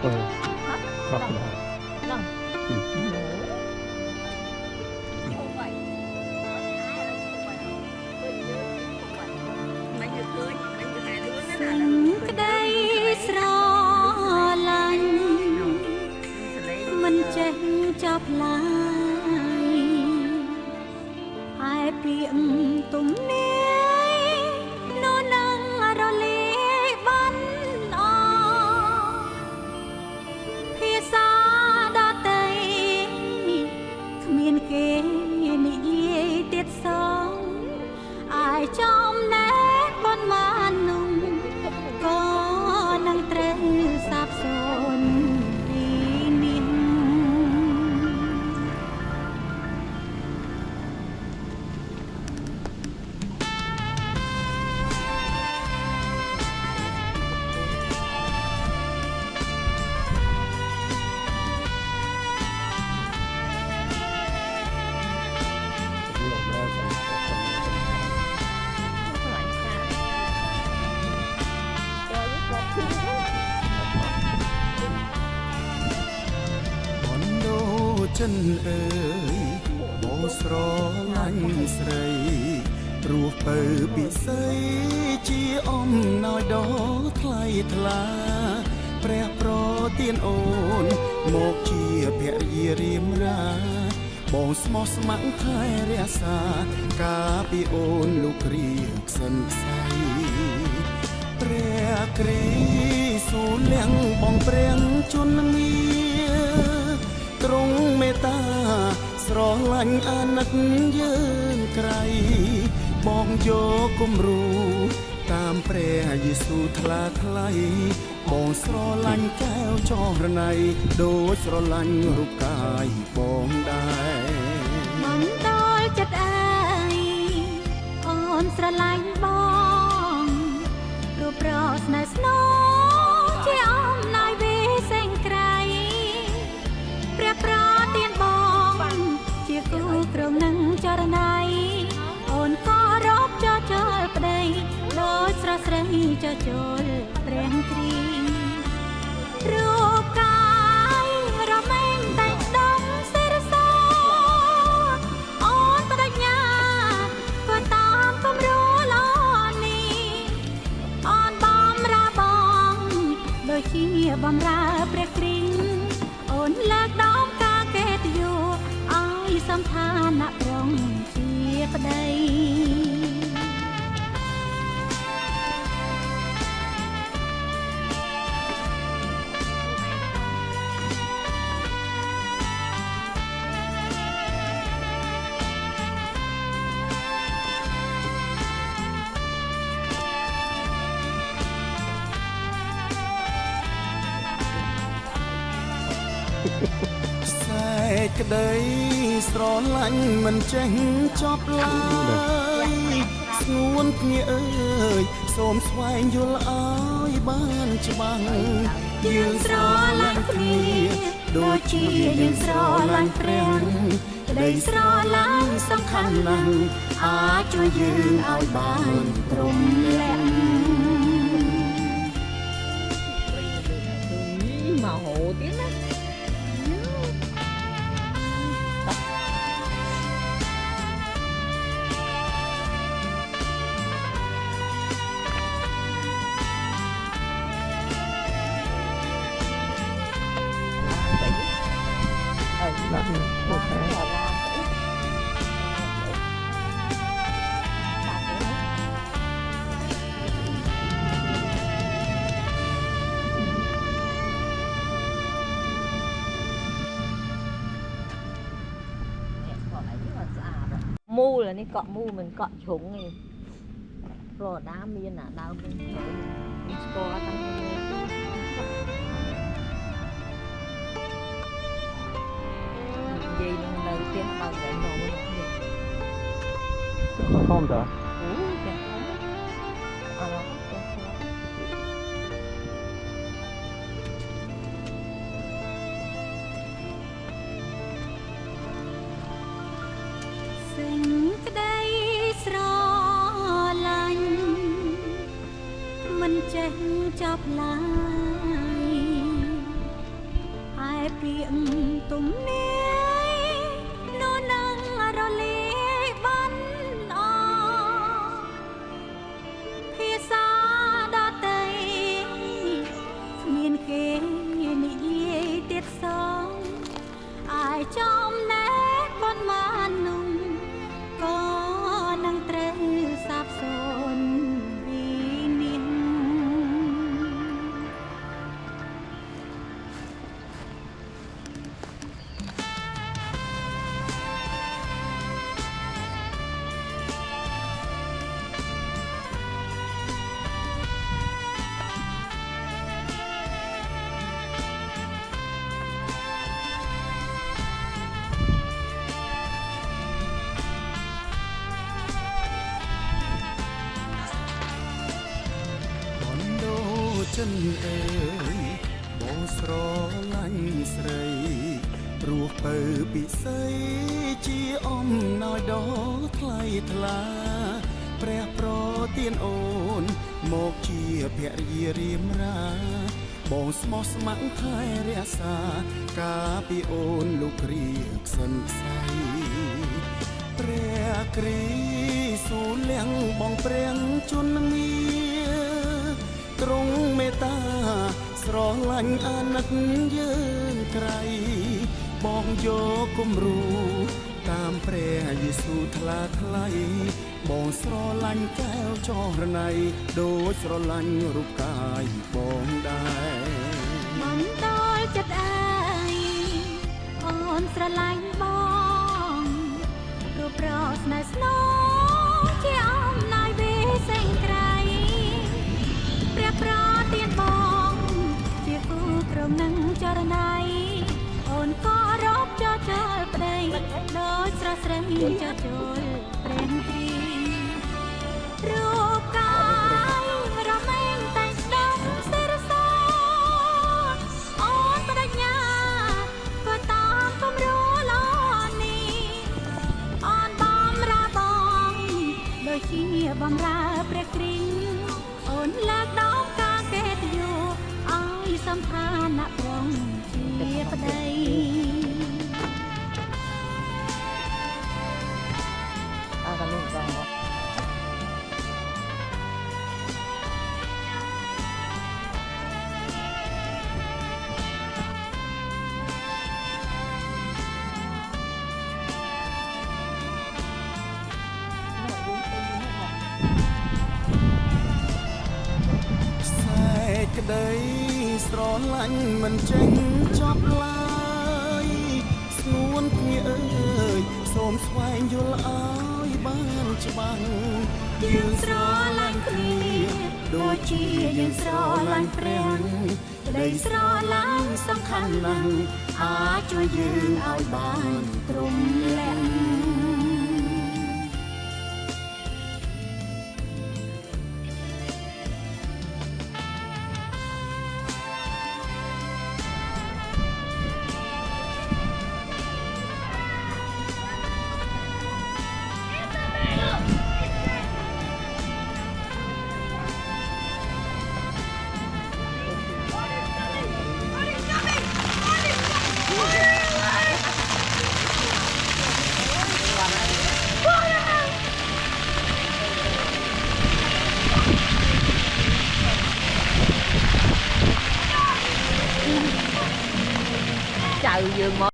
Khóc đó. Vâng. cái đây sro lạnh mình chết chọc lại ai piệm tùng nế nó nâng rồi lê bắn o phía xa đã tây miền kế nị tiết sống ai trong nét con man nung có năng tre sạp sồn đi niên chân ơi bố sro lanh srei ruột bờ bị xây chi om nói đó thay thla pre pro tiên ôn một chia bẹ riêm ra bông smos mặn thay ria sa cá bị ôn lục riêng sân say pre kri su leng bong preng chun mía trongเมตตาស្រឡាញ់អាណិតយើងក្រៃបងយកគំរូតាមព្រះយេស៊ូវថ្លាថ្លៃបងស្រឡាញ់កែវចរណៃដូចស្រឡាញ់រូបកាយបងដែរមិនដល់ចិត្តអើយអូនស្រឡាញ់បងរូបរស់ស្នេហ៍ស្នូជាអំណាយវិសេងក្រៃព្រះប្រទានបងជាគូក្រុមនឹងចរណៃអូនក៏រកចចលប្តីដោយស្រស់ស្រីចចលព្រះគ្រីរូបកាយរមែងតែដំសិរសអូនបដិញ្ញាក៏តាមគំរូល្អនេះអូនបំរើបងដូចជាបំរើព្រះគ្រីអូនលើកដំការកេតយោឲ្យសំឋានៈប្រងជាប្តីក្តីស្រឡាញ់មិនចេះចប់ឡើយស្ងួនគ្នាអើយសូមស្វែងយល់ឲ្យបានច្បាស់យើងស្រឡាញ់គ្នាដូចជាយើងស្រឡាញ់ព្រះក្តីស្រឡាញ់សំខាន់ណាស់អាចជួយយើងឲ្យបានព្រមលាក់mà hộ tiếng đó mu là đi cọ mu mình cọ trúng này rồi đá miên à đau miên mình score tăng gì đầu tiên bao giờ nổ không đó cái đây sro lạnh mình chết chọc lại មនាយនោះនឹងរលាយបាត់អភាសាដតី គ្មានគេនិយាយទៀតសងអាយចំណែកបនបាននោះក៏នឹងត្រូវសាបសូន្យពីនេះ បណ្ដោចិនអើយបងស្រឡាញ់ស្រីព្រោះពៅពិសីជាអំណោយដ៏ថ្លៃថ្លាព្រះប្រទានអូនមកជាភរិយារៀមរាបងស្មោះស្ម័គ្រថែរក្សាការពីអូនលោករៀកសិនខ្សៃព្រះគ្រីស៊ូលៀងបងព្រាំងជន់មៀទ្រង់មេត្តាស្រឡាញ់អាណិតយើងក្រៃបងយកគំរូតាមព្រះយេស៊ូវថ្លាថ្លៃបងស្រឡាញ់កែវចរណៃដូចស្រឡាញ់រូបកាយបងដែរ មិនដល់ចិត្តអើយអូនស្រឡាញ់បងរូបរកស្នេហ៍ស្នងជាអំណាយវិសេសក្រៃព្រះប្រទានបងជាគូក្រុមនឹងចរណៃអូនក៏រកចោចលប្តីដោយស្រស់ស្រីចោចលព្រះគ្រីរូបកាយរមែងតែងស្ដាប់សេរសអូនបដញ្ញាក៏តាមគំរូល្អនេះអូនបំរើបងដូចជាបំរើព្រះគ្រីអូនលើកដំការកេតយូឲ្យសំឋានៈប្រងជាប្តី cái mình còn Sai ក្តីស្រឡាញ់មិនចេញចប់ឡើយស្ងួនគ្នាអើយសូមស្វែងយល់ឲ្យបានច្បាស់យើងស្រឡាញ់គ្នាដូចជាយើងស្រឡាញ់ព្រះក្តីស្រឡាញ់សំខាន់ណាស់អាចជួយយើងឲ្យបានទ្រង់លាក់ chào vừa mới